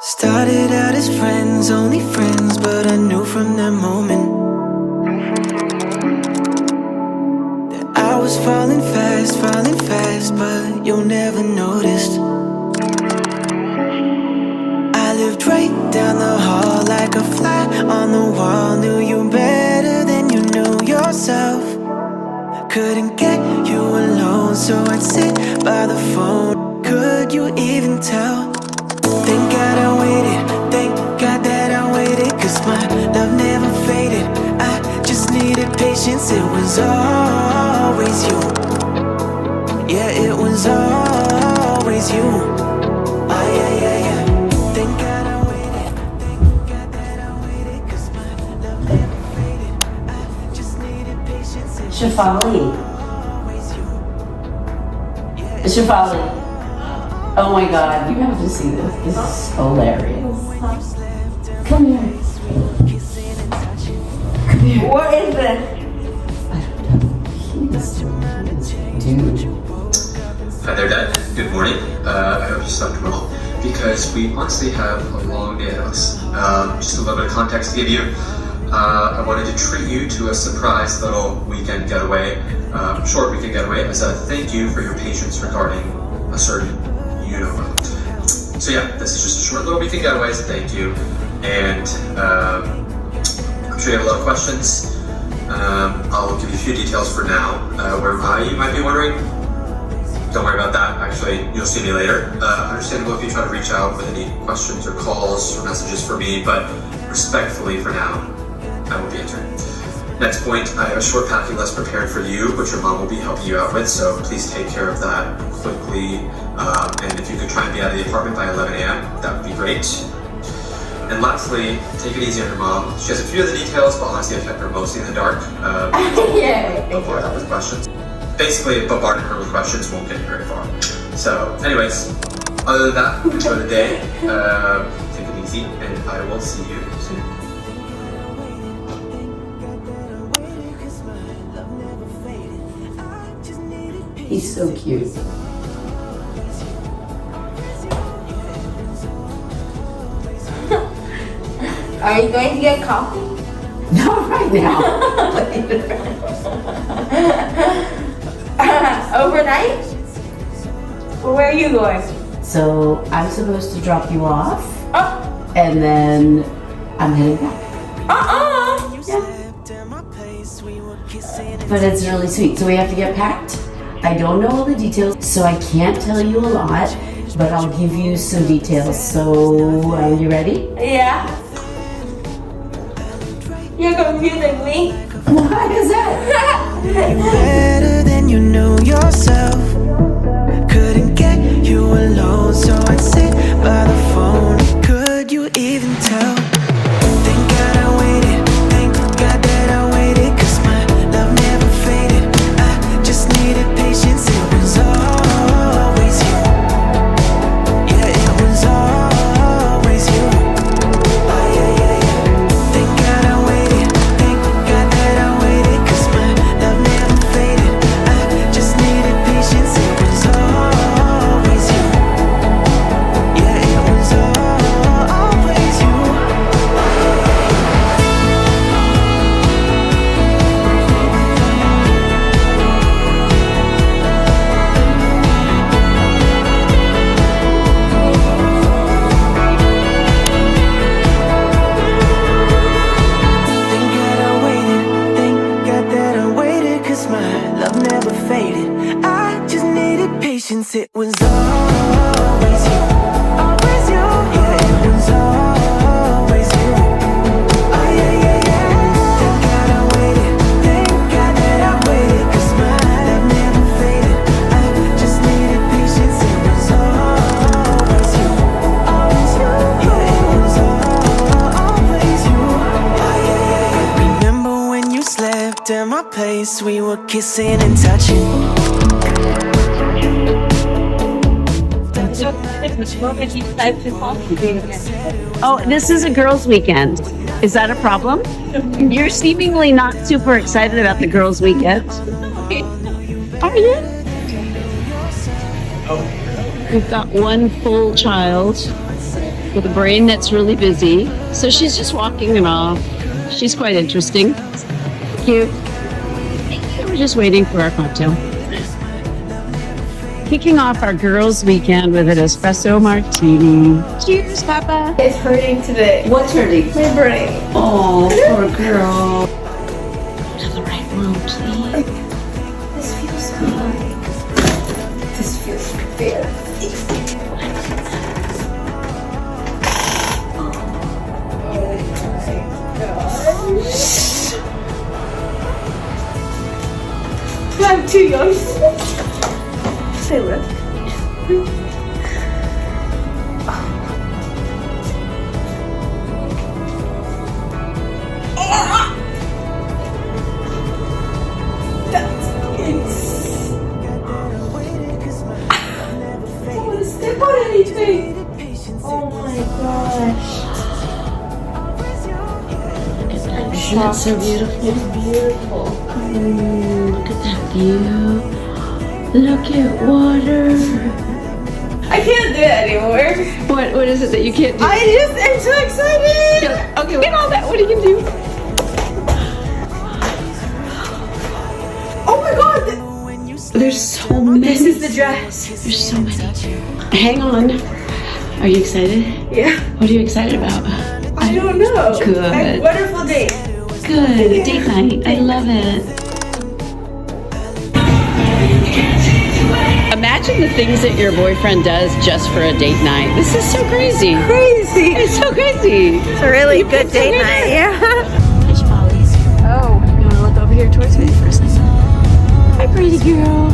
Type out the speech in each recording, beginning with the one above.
Started out as friends, only friends, but I knew from that moment that I was falling fast, but you never noticed. I lived right down the hall like a fly on the wall. Knew you better than you knew yourself. Couldn't get you alone, so I'd sit by the phone. Could you even tell? Thank God I waited, thank God that I waited, 'cause my love never faded. I just needed patience, it was always you. Yeah, it was always you. Oh yeah, yeah, yeah. Thank God I waited, thank God that I waited, 'cause my love never faded. I just needed patience, it was Shefali. always you. Yeah, Shefali. Oh my God, you have to see this. This is hilarious. Come here. Come here. What is this? I don't know. Dude. Hi there, Dad. Good morning. I hope you slept well, because we honestly have a long day ahead of us. Just a little bit of context to give you. I wanted to treat you to a surprise little weekend getaway, short weekend getaway, as a thank you for your patience regarding a certain So yeah, this is just a short little weekend getaway as a thank you, and I'm sure you have a lot of questions. I'll give you a few details for now. Where am I, you might be wondering? Don't worry about that, actually, you'll see me later. Understandable if you try to reach out with any questions or calls or messages for me, but respectfully for now, I won't be answering. Next point, I have a short packing list prepared for you, which your mom will be helping you out with, so please take care of that quickly. And if you could try and be out of the apartment by 11 a.m., that would be great. And lastly, take it easy on your mom. She has a few of the details, but honestly, I've kept her mostly in the dark. Yeah. Before that with questions. Basically, bombarding her with questions won't get you very far. So, anyways, other than that, enjoy the day. Take it easy, and I will see you soon. He's so cute. Are you going to get coffee? Not right now. Overnight? Well, where are you going? So I'm supposed to drop you off, Oh, and then I'm heading back. But it's really sweet. So we have to get packed. I don't know all the details, so I can't tell you a lot, but I'll give you some details. So are you ready? Yeah. You're confusing me. Why is that? better than you knew yourself. Couldn't get you alone, so I'd sit by the phone. Could you even tell? Thank God I waited, thank God that I waited, 'cause my love never faded. I just needed patience, it was always you. Yeah, it was always you. Oh yeah, yeah, yeah. Thank God I waited, thank God that I waited, 'cause my love never faded. I just needed patience, it was always you. Yeah, it was always you. Thank God I waited, thank God that I waited, 'cause my love never faded. I just needed patience, it was always you. Always you. Yeah, it was always you. Oh yeah, yeah, yeah. Thank God I waited, thank God that I waited, 'cause my love never faded. I just needed patience, it was always you. Always you. Yeah, it was always you. Oh yeah, yeah, yeah. Remember when you slept at my place, we were kissing and touching. Oh, this is a girls' weekend. Is that a problem? You're seemingly not super excited about the girls' weekend. Are you? We've got one full child with a brain that's really busy. So she's just walking it off. She's quite interesting. Cute. We're just waiting for our cocktail. Kicking off our girls' weekend with an espresso martini. Cheers, Papa. It's hurting today. What's hurting? My brain. Oh, poor girl. To the right room, please. This feels good. This feels very. I'm too young. Say look. That's it. I want to step on anything. Oh my gosh. Isn't that so beautiful? It's beautiful. Look at that view. Look at water. I can't do it anymore. What is it that you can't do? I just am so excited. Okay, look at all that. What are you gonna do? Oh my god. There's so many. This is the dress. There's so many. Hang on. Are you excited? Yeah. What are you excited about? I don't know. Good. Like, wonderful date. Good. Date night. I love it. Imagine the things that your boyfriend does just for a date night. This is so crazy. Crazy. It's so crazy. It's a really good date night. Yeah. Oh, you want to look over here towards me for a second? Hi, pretty girl.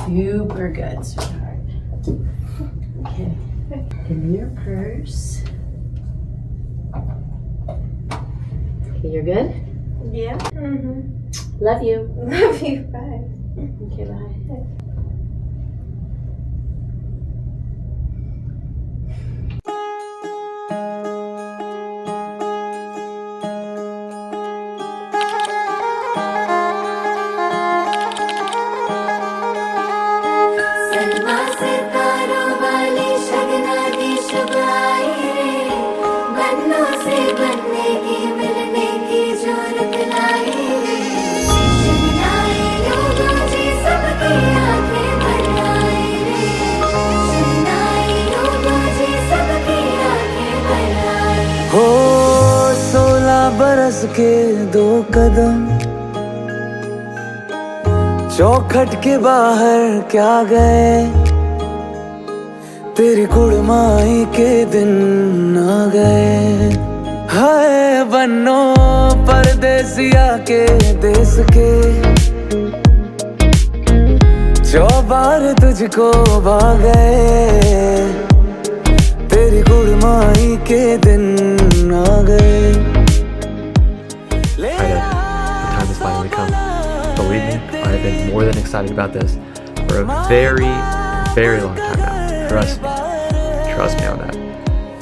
Super good, sweetheart. Okay. Give me your purse. Okay, you're good? Yeah. Love you. Love you. Bye. Okay, bye. हो 16 बरस के 2 कदम चौखट के बाहर क्या गए तेरी कुड़माई के दिन आ गए हाय बन्नो परदेसिया के देश के चौबार तुझको भागे तेरी गुड़माई के दिन आ गए The time has finally come. Believe me, I have been more than excited about this for a very, very long time now. Trust me on that.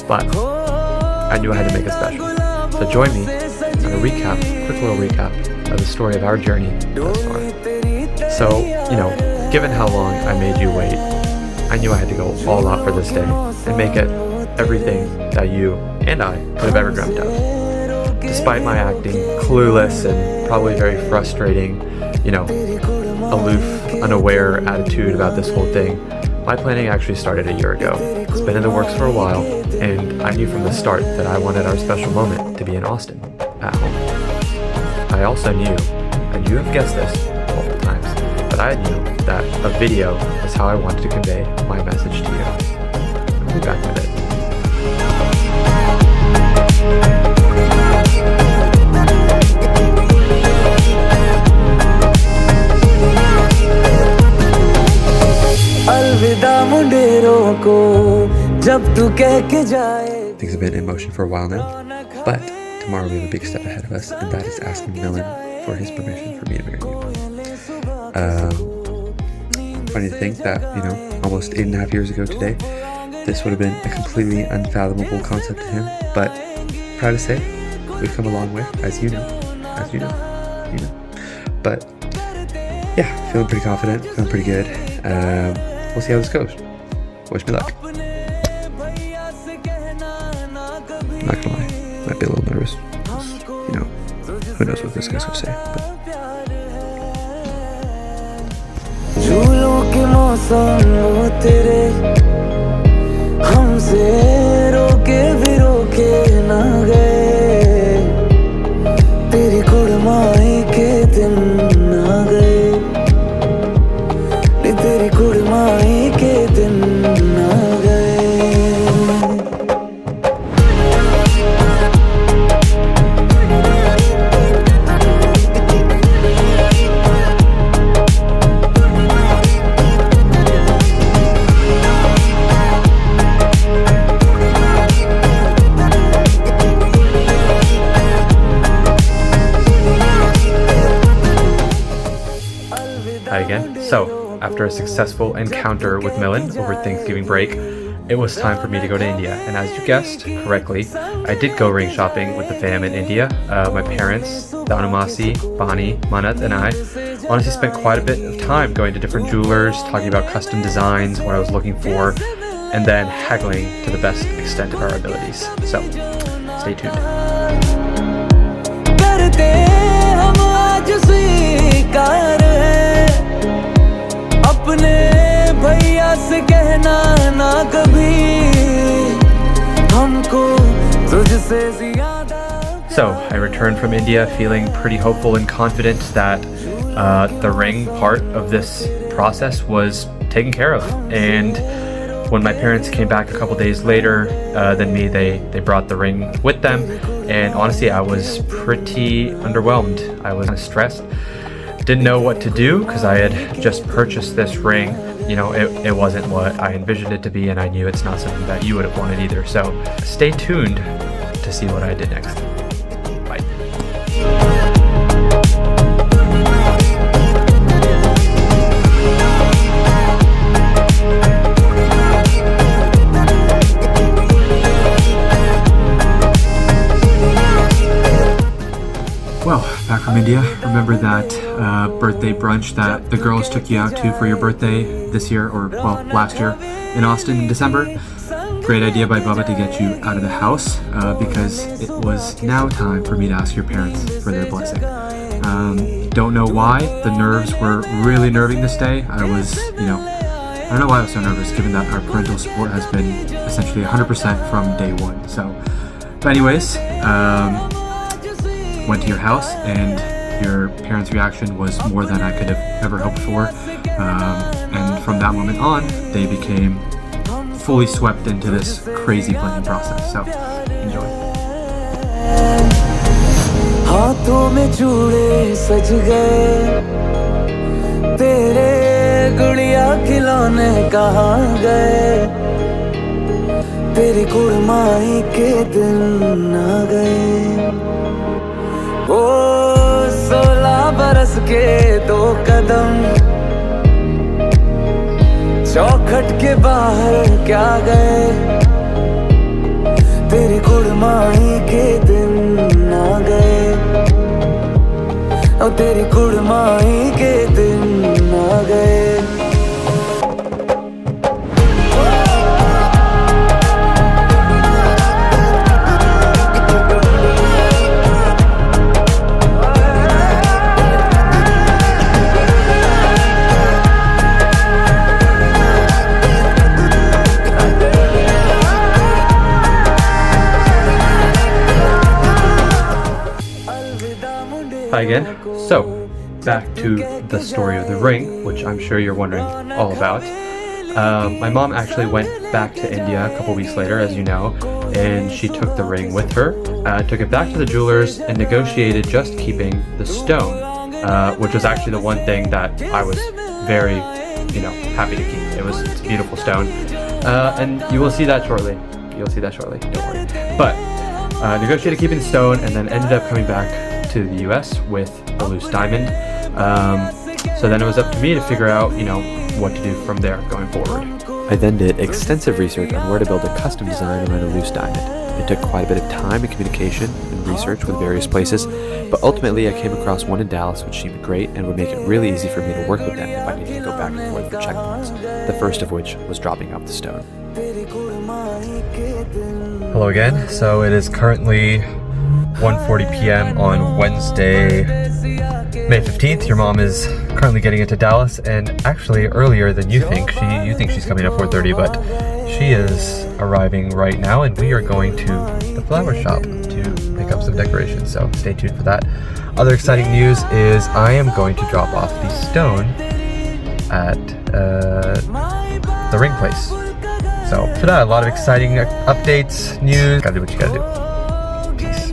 But I knew I had to make it special. So join me on a quick little recap of the story of our journey thus far. So, given how long I made you wait, I knew I had to go all out for this day and make it everything that you and I could have ever dreamt of. Despite my acting clueless and probably very frustrating, aloof, unaware attitude about this whole thing, my planning actually started a year ago. It's been in the works for a while, and I knew from the start that I wanted our special moment to be in Austin, at home. I also knew, and you have guessed this multiple times, but I knew that a video is how I wanted to convey my message to you. I'll be back with it. Things have been in motion for a while now, but tomorrow we have a big step ahead of us, and that is asking Millen for his permission for me to marry you. Funny to think that, almost 8.5 years ago today, this would have been a completely unfathomable concept to him, but proud to say, we've come a long way, as you know. But yeah, feeling pretty confident, feeling pretty good. We'll see how this goes. Wish me luck. Not gonna lie, might be a little nervous. Who knows what this guy's gonna say. But झूलों के मौसम वो तेरे हमसे रोके भी रोके ना गए तेरी कुड़माई के दिन ना गए तेरी कुड़माई के दिन ना गए Hi again. So, after a successful encounter with Millen over Thanksgiving break, it was time for me to go to India. And as you guessed correctly, I did go ring shopping with the fam in India. My parents, Danumasi, Bani, Manat, and I honestly spent quite a bit of time going to different jewelers, talking about custom designs, what I was looking for, and then haggling to the best extent of our abilities. So, stay tuned. So, I returned from India feeling pretty hopeful and confident that the ring part of this process was taken care of. And when my parents came back a couple days later than me, they brought the ring with them. And honestly, I was pretty underwhelmed. I was kind of stressed. Didn't know what to do because I had just purchased this ring. It wasn't what I envisioned it to be, and I knew it's not something that you would have wanted either. So stay tuned to see what I did next. Bye. Well, back from India, remember that birthday brunch that the girls took you out to for your birthday this year, or last year, in Austin in December? Great idea by Bubba to get you out of the house because it was now time for me to ask your parents for their blessing. Don't know why, the nerves were really nerving this day. I don't know why I was so nervous given that our parental support has been essentially 100% from day one. But anyways, went to your house and your parents' reaction was more than I could have ever hoped for. And from that moment on, they became fully swept into this crazy planning process. So, enjoy. हाथों में चूड़े सज गए तेरे गुड़िया खिलौने कहाँ गए तेरी कुड़माई के दिन आ गए ओ 16 बरस के 2 कदम चौखट के बाहर क्या गए तेरी कुड़माई के दिन आ गए और तेरी कुड़माई के दिन आ गए Hi again. So, back to the story of the ring, which I'm sure you're wondering all about. My mom actually went back to India a couple weeks later, as you know, and she took the ring with her, took it back to the jewelers, and negotiated just keeping the stone, which was actually the one thing that I was very, happy to keep. It's a beautiful stone, and you will see that shortly. Don't worry. But negotiated keeping the stone, and then ended up coming back to the US with a loose diamond. So then it was up to me to figure out, you know, what to do from there going forward. I then did extensive research on where to build a custom design around a loose diamond. It took quite a bit of time and communication and research with various places, but ultimately I came across one in Dallas which seemed great and would make it really easy for me to work with them if I needed to go back and forth for checkpoints, the first of which was dropping off the stone. Hello again. So it is currently 1:40 p.m. on Wednesday, May 15th. Your mom is currently getting into Dallas, and actually earlier than you think. You think she's coming at 4:30, but she is arriving right now, and we are going to the flower shop to pick up some decorations, so stay tuned for that. Other exciting news is I am going to drop off the stone at the ring place. So for that, a lot of exciting updates, news. Gotta do what you gotta do. Peace.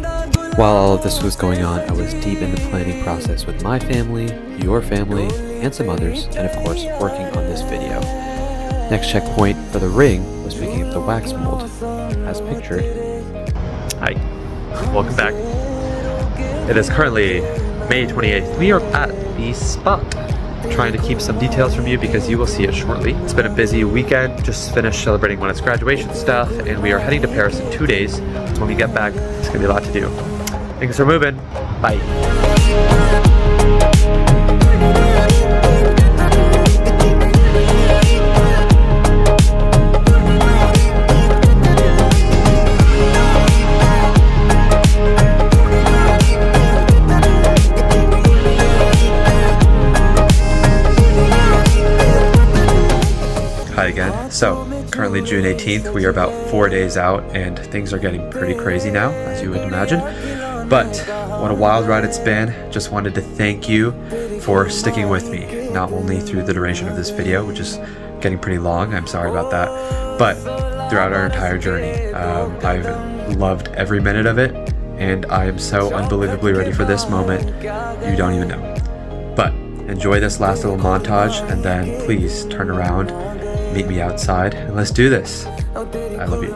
While all of this was going on, I was deep in the planning process with my family, your family, and some others, and of course, working on this video. Next checkpoint for the ring was picking up the wax mold, as pictured. Hi, welcome back. It is currently May 28th. We are at the spot, trying to keep some details from you because you will see it shortly. It's been a busy weekend, just finished celebrating one of its graduation stuff, and we are heading to Paris in 2 days. So when we get back, it's gonna be a lot to do. Things are moving. Bye. Hi again. So currently June 18th, we are about 4 days out, and things are getting pretty crazy now, as you would imagine. But what a wild ride it's been. Just wanted to thank you for sticking with me, not only through the duration of this video, which is getting pretty long, I'm sorry about that, but throughout our entire journey. I've loved every minute of it, and I am so unbelievably ready for this moment, you don't even know. But enjoy this last little montage, and then please turn around, meet me outside, and let's do this. I love you.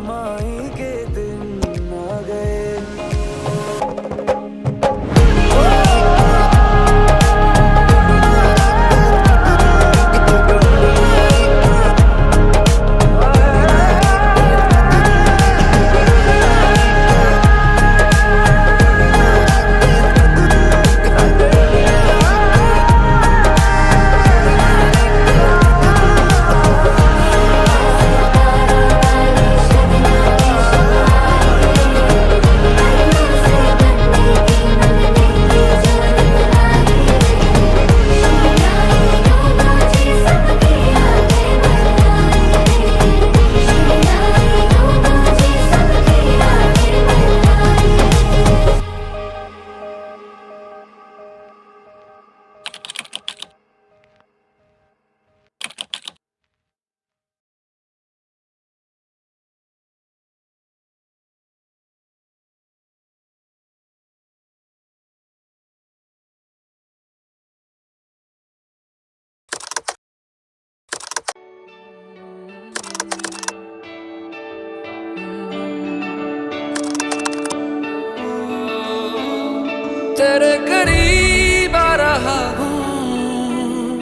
तेरे करीब आ रहा हूँ,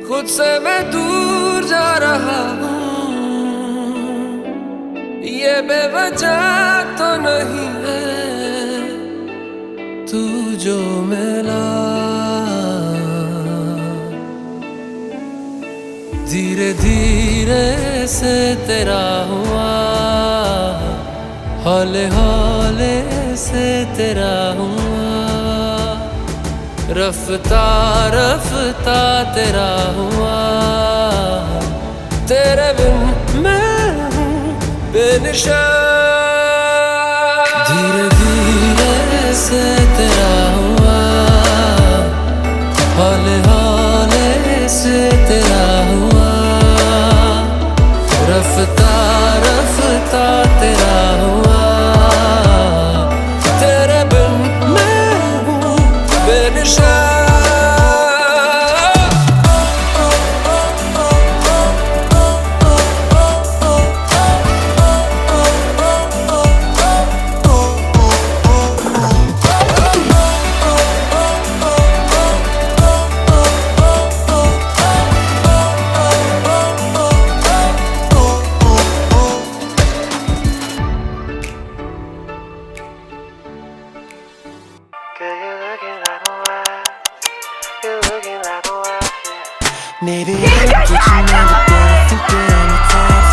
खुद से मैं दूर जा रहा हूँ, ये बेवजह तो नहीं है तू जो मिला, धीरे धीरे से तेरा हुआ, हौले हौले से तेरा हुआ, रफ्ता रफ्ता तेरा हुआ, तेरे बिन मैं हूँ बेनिशान, धीरे धीरे से तेरा हुआ, हौले हौले से तेरा हुआ, रफ्ता रफ्ता तेरा हुआ, तेरे बिन मैं हूँ बेनिशान। Maybe I'm catching on, but then I think that I'm a type